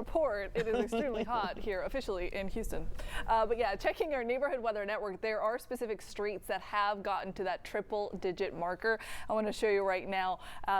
report, it is extremely hot here officially in Houston. But yeah, checking our neighborhood weather network, there are specific streets that have gotten to that triple-digit marker. I want to show you right now,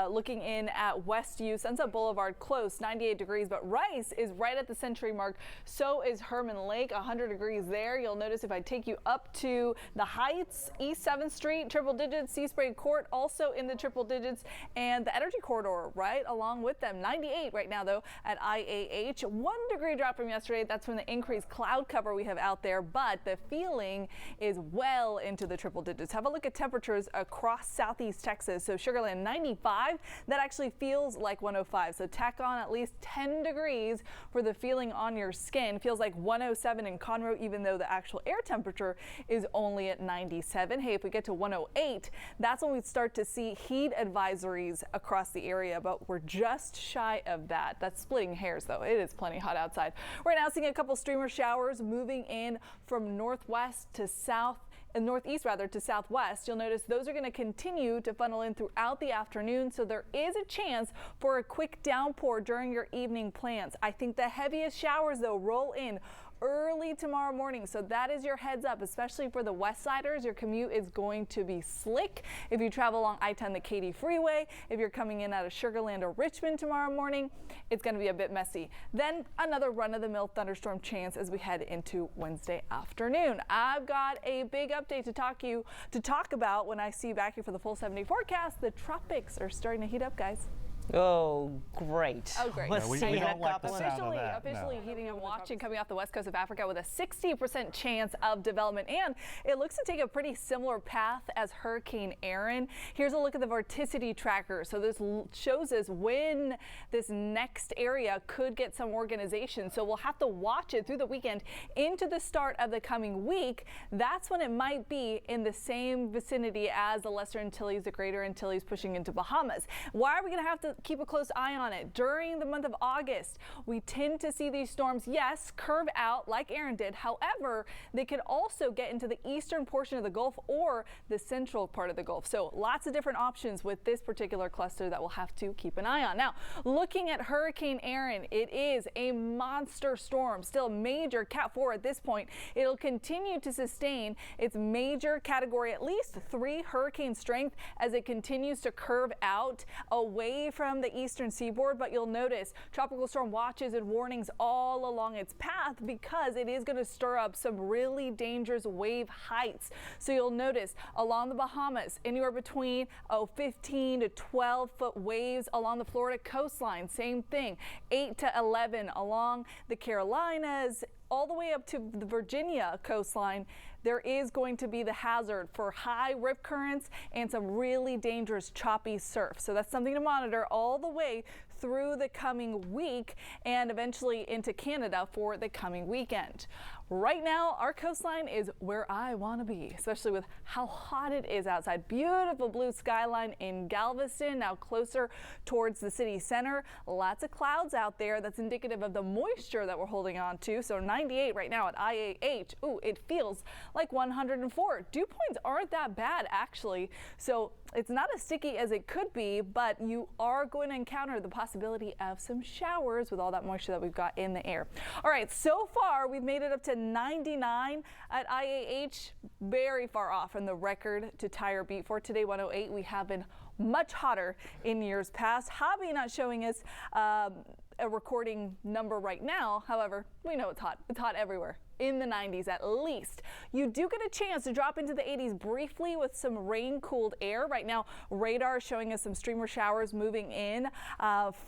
looking in at Westview, Sunset Boulevard close, 98 degrees, but Rice is right at the century mark. So is Herman Lake, 100 degrees there. You'll notice if I take you up to the Heights, East 7th Street, triple digits, Sea Spray Court also in the triple digits, and the Energy Corridor right along with them. 98 right now though at IAH. 1 degree drop from yesterday. That's from the increased cloud cover we have out there, but the feeling is well into the triple digits. Have a look at temperatures across southeast Texas. So Sugar Land 95, that actually feels like 105. So tack on at least 10 degrees for the feeling on your skin. Feels like 107 in Conroe, even though the actual air temperature is only at 97. Hey, if we get to 108, that's when we start to see heat advisories across the area, but we're just shy of that. That's splitting hairs though. It is plenty hot outside. We're now seeing a couple streamer showers moving in from northwest to south. Northeast rather to southwest. You'll notice those are going to continue to funnel in throughout the afternoon, so there is a chance for a quick downpour during your evening plans. I think the heaviest showers though roll in early tomorrow morning, so that is your heads up, especially for the west siders. Your commute is going to be slick if you travel along I-10, the Katy Freeway. If you're coming in out of Sugar Land or Richmond tomorrow morning, it's going to be a bit messy. Then another run-of-the-mill thunderstorm chance as we head into Wednesday afternoon. I've got a big update to talk about when I see you back here for the full 7-day forecast. The tropics are starting to heat up, guys. Oh, great. Oh, great. Let's we see don't like the sound of Officially, that, officially no. heating up, watching coming off the west coast of Africa with a 60% chance of development, and it looks to take a pretty similar path as Hurricane Aaron. Here's a look at the vorticity tracker. So this shows us when this next area could get some organization. So we'll have to watch it through the weekend into the start of the coming week. That's when it might be in the same vicinity as the Lesser Antilles, the Greater Antilles pushing into Bahamas. Why are we going to have to keep a close eye on it? During the month of August, we tend to see these storms, yes, curve out like Aaron did. However, they could also get into the eastern portion of the Gulf or the central part of the Gulf. So lots of different options with this particular cluster that we'll have to keep an eye on. Now, looking at Hurricane Aaron, it is a monster storm, still a major Cat 4 at this point. It'll continue to sustain its major category, at least 3 hurricane strength, as it continues to curve out away from the eastern seaboard. But you'll notice tropical storm watches and warnings all along its path because it is going to stir up some really dangerous wave heights. So you'll notice along the Bahamas, anywhere between 15 to 12 foot waves along the Florida coastline. Same thing, 8 to 11 along the Carolinas, all the way up to the Virginia coastline. There is going to be the hazard for high rip currents and some really dangerous choppy surf. So that's something to monitor all the way through the coming week and eventually into Canada for the coming weekend. Right now, our coastline is where I want to be, especially with how hot it is outside. Beautiful blue skyline in Galveston, now closer towards the city center. Lots of clouds out there. That's indicative of the moisture that we're holding on to. So 98 right now at IAH. Ooh, it feels like 104. Dew points aren't that bad, actually. So it's not as sticky as it could be, but you are going to encounter the possibility of some showers with all that moisture that we've got in the air. All right, so far we've made it up to 99 at IAH, very far off from the record to tire beat for today, 108. We have been much hotter in years past. Hobby not showing us a recording number right now. However, we know it's hot. It's hot everywhere. In the 90s at least. You do get a chance to drop into the 80s briefly with some rain-cooled air. Right now, radar is showing us some streamer showers moving in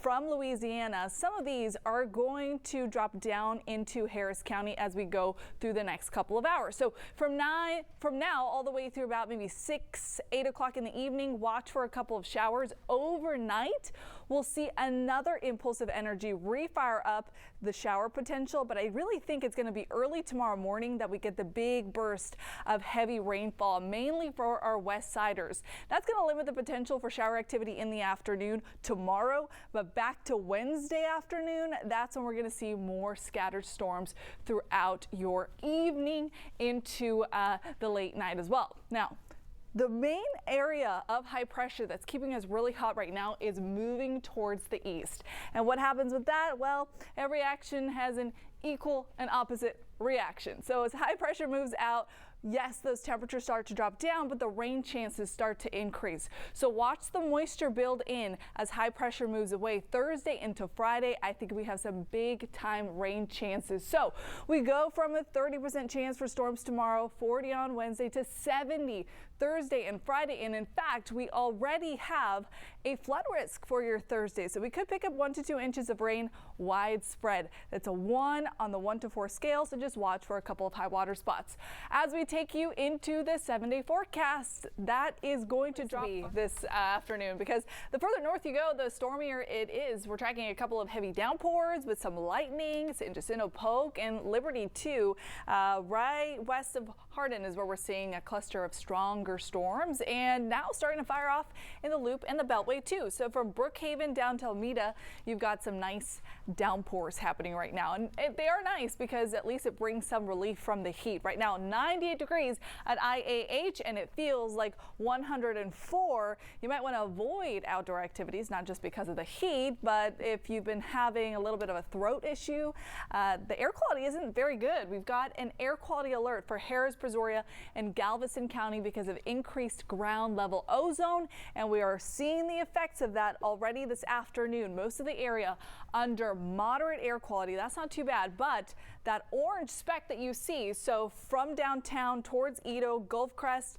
from Louisiana. Some of these are going to drop down into Harris County as we go through the next couple of hours. So from now all the way through about maybe 6, 8 o'clock in the evening, watch for a couple of showers. Overnight, we'll see another impulse of energy refire up the shower potential, but I really think it's going to be early tomorrow morning that we get the big burst of heavy rainfall, mainly for our west siders. That's going to limit the potential for shower activity in the afternoon tomorrow, but back to Wednesday afternoon, that's when we're going to see more scattered storms throughout your evening into the late night as well. Now, The main area of high pressure that's keeping us really hot right now is moving towards the east. And what happens with that? Well, every action has an equal and opposite reaction. So as high pressure moves out, yes, those temperatures start to drop down, but the rain chances start to increase. So watch the moisture build in as high pressure moves away Thursday into Friday. I think we have some big time rain chances. So we go from a 30% chance for storms tomorrow, 40 on Wednesday, to 70 Thursday and Friday. And in fact, we already have a flood risk for your Thursday. So we could pick up 1 to 2 inches of rain widespread. That's a 1 on the 1 to 4 scale. So just watch for a couple of high water spots. As we take you into the 7-day forecast, that is going to drop this afternoon, because the further north you go, the stormier it is. We're tracking a couple of heavy downpours with some lightning in Jacinto Polk and Liberty too. Right west of Hardin is where we're seeing a cluster of stronger storms, and now starting to fire off in the Loop and the Beltway too. So from Brookhaven down to Alameda, you've got some nice downpours happening right now, and they are nice because at least it brings some relief from the heat. Right now 98 degrees at IAH, and it feels like 104. You might want to avoid outdoor activities, not just because of the heat, but if you've been having a little bit of a throat issue, the air quality isn't very good. We've got an air quality alert for Harris, Brazoria, and Galveston County because of increased ground level ozone, and we are seeing the effects of that already this afternoon. Most of the area under moderate air quality. That's not too bad, but that orange speck that you see, so from downtown towards Edo, Gulf Crest,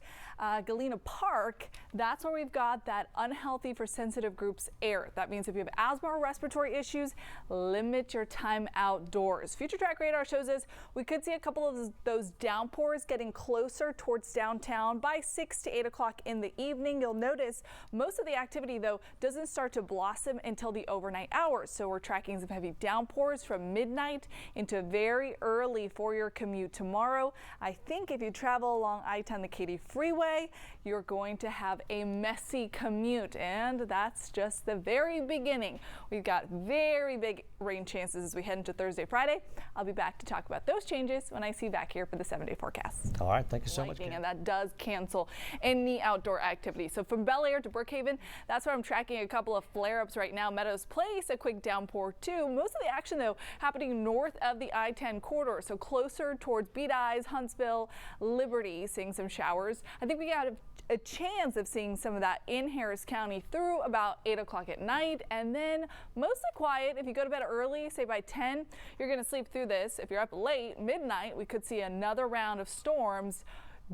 Galena Park, that's where we've got that unhealthy for sensitive groups air. That means if you have asthma or respiratory issues, limit your time outdoors. Future track radar shows us we could see a couple of those downpours getting closer towards downtown by 6 to 8 o'clock in the evening. You'll notice most of the activity, though, doesn't start to blossom until the overnight hours. So we're tracking some heavy downpours from midnight into very early for your commute tomorrow. I think if you travel along I-10, the Katy Freeway, you're going to have a messy commute, and that's just the very beginning. We've got very big rain chances as we head into Thursday, Friday. I'll be back to talk about those changes when I see you back here for the 7-day forecast. All right, thank you so much, Karen. And that does cancel any outdoor activity. So from Bel Air to Brookhaven, that's where I'm tracking a couple of flare-ups right now. Meadows Place, a quick downpour too. Most of the action, though, happening north of the I-10 corridor, so closer towards Beat Eyes, Huntsville, Liberty, seeing some showers. I think we got a chance of seeing some of that in Harris County through about 8 o'clock at night, and then mostly quiet. If you go to bed early, say by 10, you're going to sleep through this. If you're up late, midnight, we could see another round of storms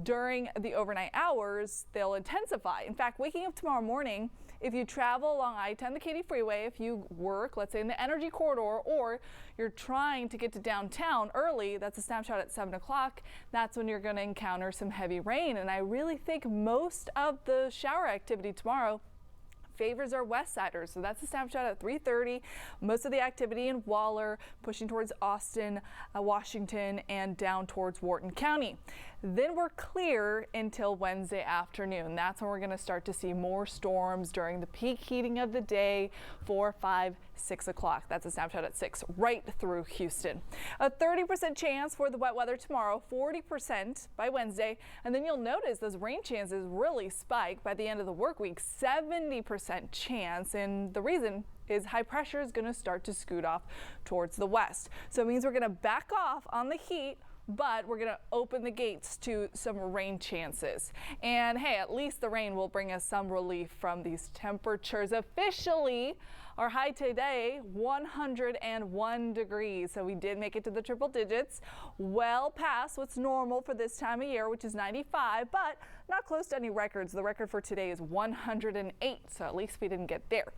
during the overnight hours. They'll intensify. In fact, waking up tomorrow morning, if you travel along I-10, the Katy Freeway, if you work, let's say in the Energy Corridor, or you're trying to get to downtown early, that's a snapshot at 7 o'clock, that's when you're going to encounter some heavy rain. And I really think most of the shower activity tomorrow favors our west siders. So that's a snapshot at 3:30. Most of the activity in Waller, pushing towards Austin, Washington, and down towards Wharton County. Then we're clear until Wednesday afternoon. That's when we're going to start to see more storms during the peak heating of the day, 4, 5, 6 o'clock. That's a snapshot at 6, right through Houston. A 30% chance for the wet weather tomorrow, 40% by Wednesday. And then you'll notice those rain chances really spike by the end of the work week, 70% chance. And the reason is high pressure is going to start to scoot off towards the west. So it means we're going to back off on the heat, but we're going to open the gates to some rain chances. And hey, at least the rain will bring us some relief from these temperatures. Officially, our high today, 101 degrees. So we did make it to the triple digits, well past what's normal for this time of year, which is 95, but not close to any records. The record for today is 108, so at least we didn't get there.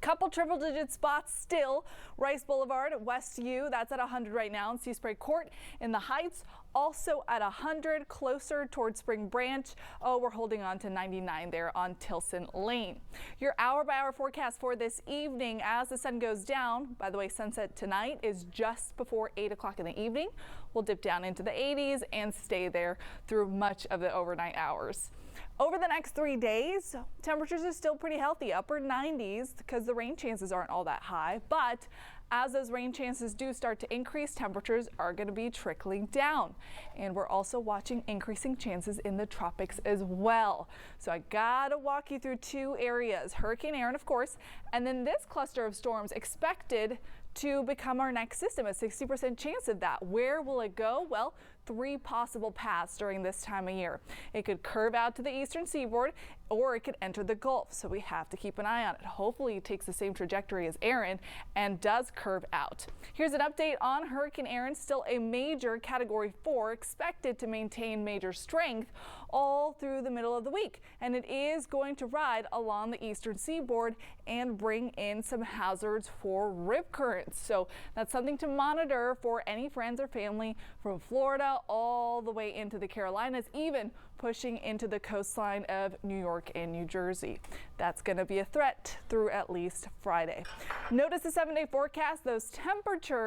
Couple triple digit spots still. Rice Boulevard at West U, that's at 100 right now. And Sea Spray Court in the Heights also at 100, closer towards Spring Branch. Oh, we're holding on to 99 there on Tilson Lane. Your hour by hour forecast for this evening as the sun goes down. By the way, sunset tonight is just before 8 o'clock in the evening. We'll dip down into the 80s and stay there through much of the overnight hours. Over the next 3 days, temperatures are still pretty healthy, upper 90s, because the rain chances aren't all that high. But As those rain chances do start to increase, temperatures are going to be trickling down. And we're also watching increasing chances in the tropics as well. So I gotta walk you through two areas, Hurricane Erin, of course, and then this cluster of storms expected to become our next system, a 60% chance of that. Where will it go? Well, three possible paths during this time of year. It could curve out to the eastern seaboard, or it could enter the Gulf, so we have to keep an eye on it. Hopefully it takes the same trajectory as Erin and does curve out. Here's an update on Hurricane Erin, still a major Category 4, expected to maintain major strength all through the middle of the week, and it is going to ride along the eastern seaboard and bring in some hazards for rip currents. So that's something to monitor for any friends or family from Florida all the way into the Carolinas, even pushing into the coastline of New York and New Jersey. That's going to be a threat through at least Friday. Notice the 7-day forecast, those temperatures